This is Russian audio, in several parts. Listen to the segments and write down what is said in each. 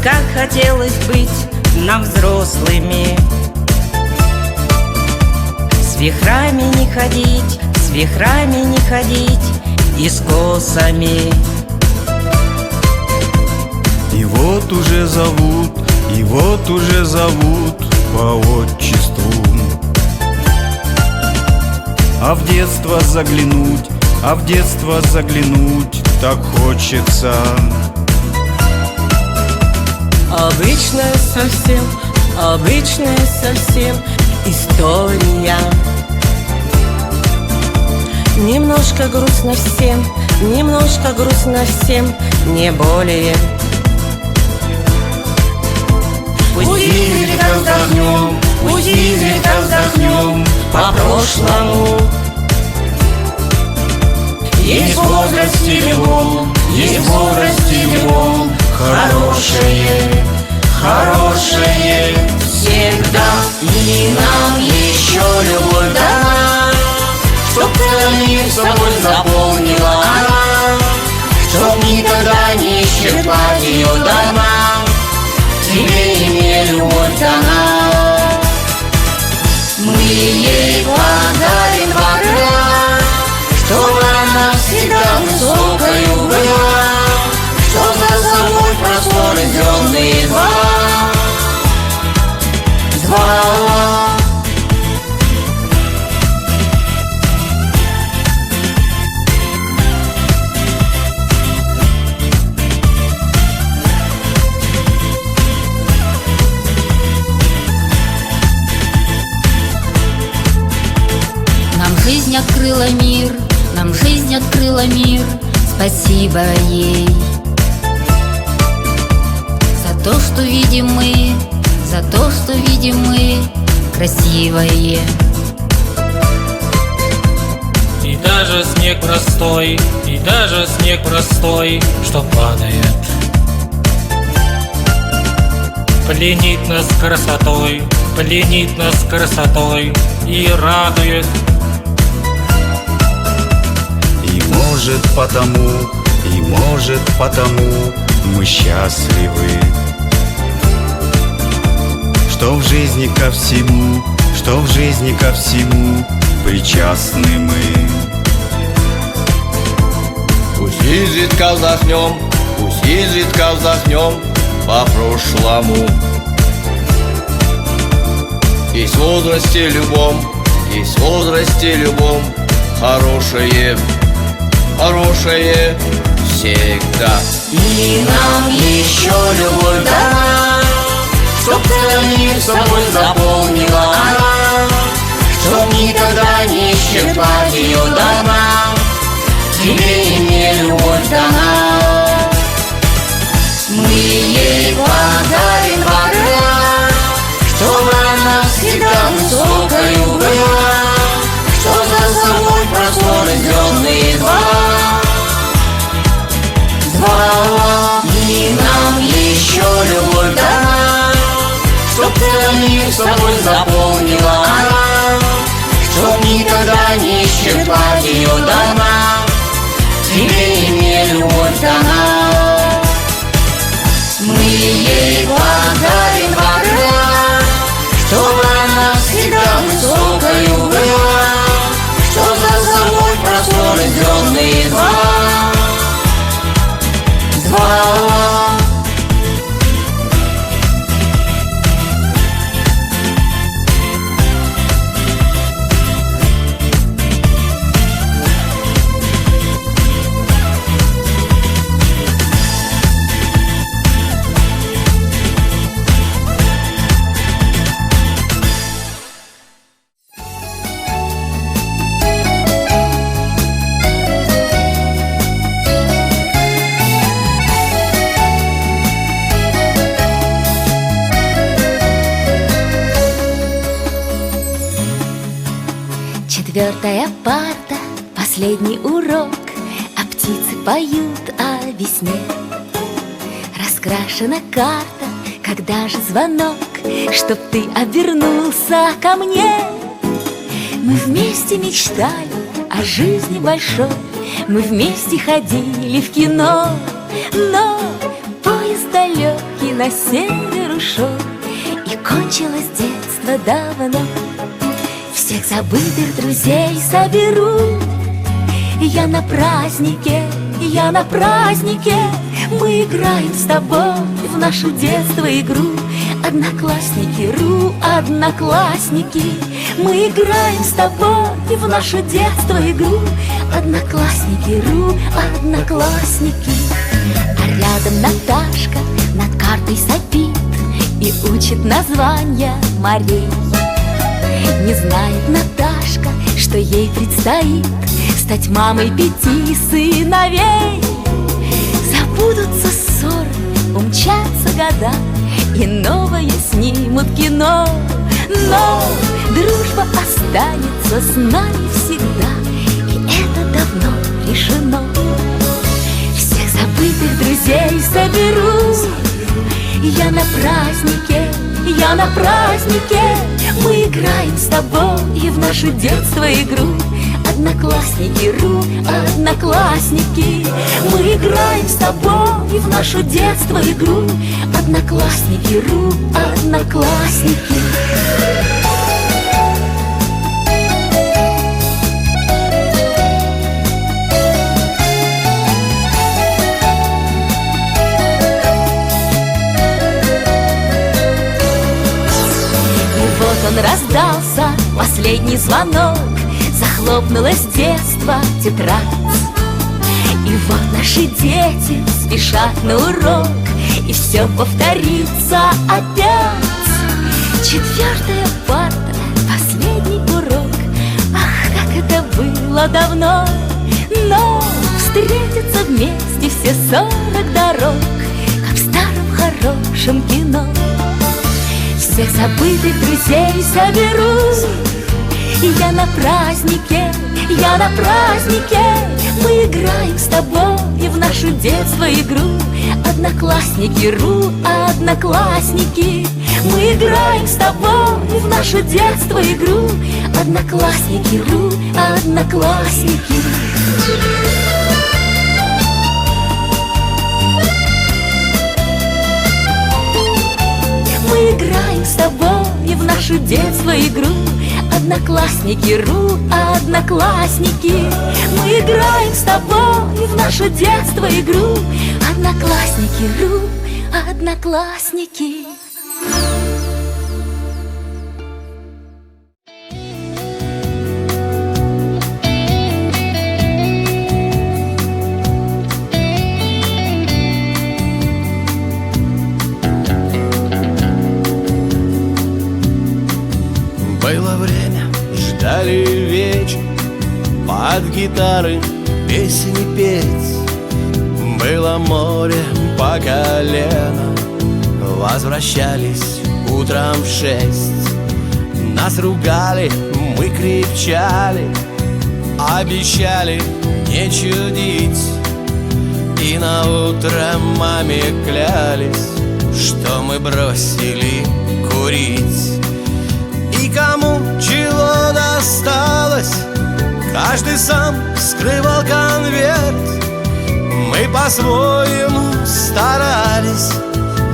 как хотелось быть нам взрослыми. С вихрами не ходить, с вихрами не ходить и с косами. И вот уже зовут, и вот уже зовут по отчеству. А в детство заглянуть, а в детство заглянуть так хочется. Обычная совсем, обычная совсем история. Немножко грустно всем, немножко грустно всем, не более. Пусть изредка вздохнем, пусть изредка вздохнем по прошлому. Есть в возрасте любом, есть в возрасте любом хорошее, хорошее всегда. И нам еще любовь дана, чтоб целый мир собой заполнила она, чтоб никогда не исчерпать ее дома. Тебе и мне любовь дана, мы ей подарим пока, чтоб она всегда высокою была, чтоб за собой просторы земные звала. Жизнь открыла мир, нам жизнь открыла мир, спасибо ей. За то, что видим мы, за то, что видим мы красивое. И даже снег простой, и даже снег простой, что падает, пленит нас красотой, пленит нас красотой и радует. И может потому мы счастливы, что в жизни ко всему, что в жизни ко всему причастны мы. Пусть изредка вздохнем, пусть изредка вздохнем по прошлому. Есть в возрасте любом, есть в возрасте любом хорошее, хорошее всегда. И нам еще любовь дана, чтоб целый мир собой заполнила она, чтоб никогда не исчерпать ее дома. Тебе и мне любовь дана, мы ей подарим пока, чтоб она всегда высокою была, чтоб за собой просторы земные звала. И нам еще любовь дана, чтоб целый мир собой заполнила она, чтоб никогда не исчерпать ее дома. Тебе и мне любовь дана, мы ей подарим пока, чтоб она всегда высокою была, чтоб за собой просторы земные звала. Четвертая парта, последний урок, а птицы поют о весне. Раскрашена карта, когда же звонок, чтоб ты обернулся ко мне. Мы вместе мечтали о жизни большой, мы вместе ходили в кино, но поезд далекий на север ушел, и кончилось детство давно. Всех забытых друзей соберу я на празднике, я на празднике. Мы играем с тобой в нашу детство игру. Одноклассники, одноклассники. Мы играем с тобой в нашу детство игру. Одноклассники, одноклассники. А рядом Наташка над картой сопит и учит названия морей. Не знает Наташка, что ей предстоит стать мамой 5 сыновей. Забудутся ссоры, умчатся года, и новое снимут кино. Но дружба останется с нами всегда, и это давно решено. Всех забытых друзей соберу я на празднике, я на празднике. Мы играем с тобой и в наше детство игру. Одноклассники, одноклассники. Мы играем с тобой в нашу детство игру. Одноклассники, одноклассники. И вот он раздался, последний звонок. Захлопнулось детство, тетрадь. И вот наши дети спешат на урок, и все повторится опять. 4-я парта, последний урок. Ах, как это было давно. Но встретятся вместе все 40 дорог, как в старом хорошем кино. Всех забытых друзей соберу я на празднике, я на празднике. Мы играем с тобой в нашу детство игру. Одноклассники, одноклассники. Мы играем с тобой в нашу детство игру. Одноклассники, одноклассники. Мы играем с тобой в нашу детство игру. Одноклассники, одноклассники. Мы играем с тобой в нашу детство игру. Одноклассники, одноклассники. Было время, ждали вечер, под гитары песни петь. Было море по колено, возвращались утром в 6. Нас ругали, мы кричали, обещали не чудить. И на утро маме клялись, что мы бросили курить. И кому чего досталось, каждый сам вскрывал конверт. Мы по-своему старались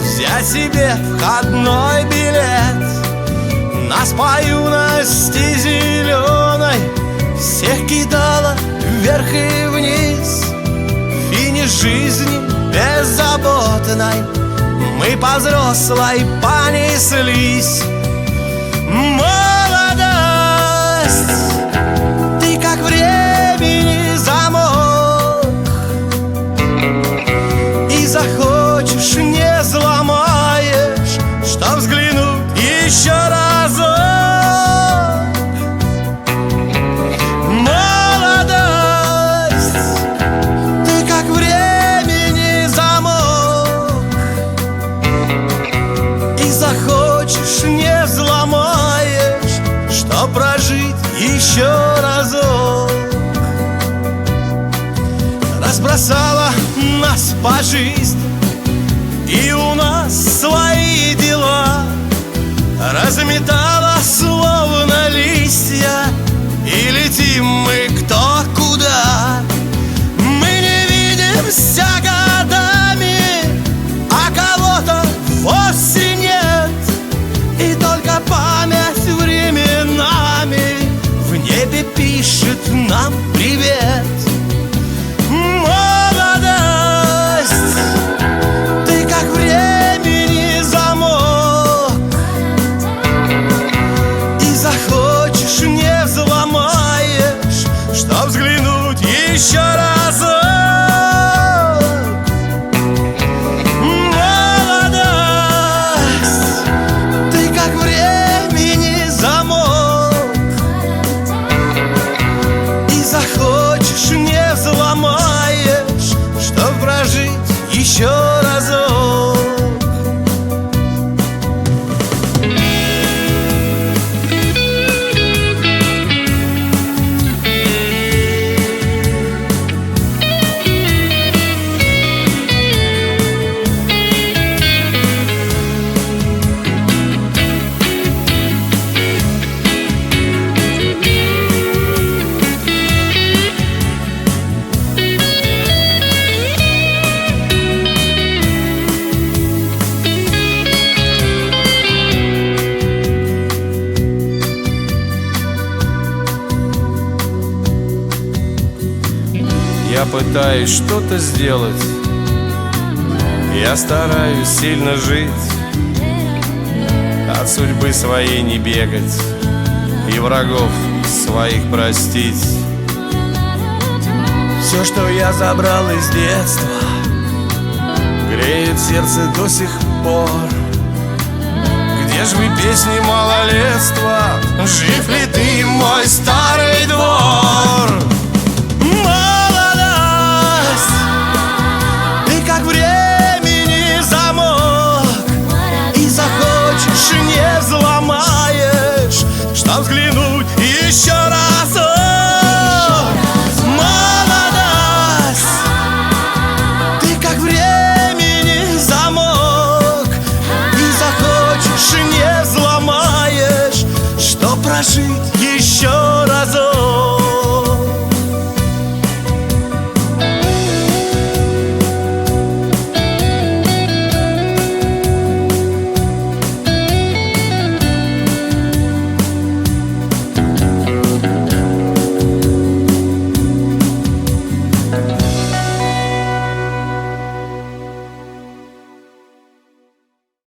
взять себе входной билет. Нас по юности зеленой всех кидало вверх и вниз. Финиш жизни беззаботной мы по взрослой понеслись. Молодость, ты как времени замок, и захочешь не взломаешь, чтоб взглянуть еще разок. Молодость, ты как времени замок, и захочешь не взломаешь, чтоб прожить еще разок. Разбросала нас по жизни, и у нас свои дела. Разметала словно листья, и летим мы кто куда. Мы не видимся годами, а кого нам привет. Молодость, ты как времени замок, и захочешь не взломаешь, чтоб взглянуть еще разок. Молодость, ты как времени замок, и захочешь не взломаешь, чтоб прожить еще разок. Я пытаюсь что-то сделать, я стараюсь сильно жить, от судьбы своей не бегать и врагов своих простить. Все, что я забрал из детства, греет сердце до сих пор. Где ж вы, песни малолетства? Жив ли ты, мой старый двор? Молодость, ты как времени замок, и захочешь не взломаешь, чтоб взглянуть еще разок. Молодость, ты как времени замок, и захочешь не взломаешь, чтоб прожить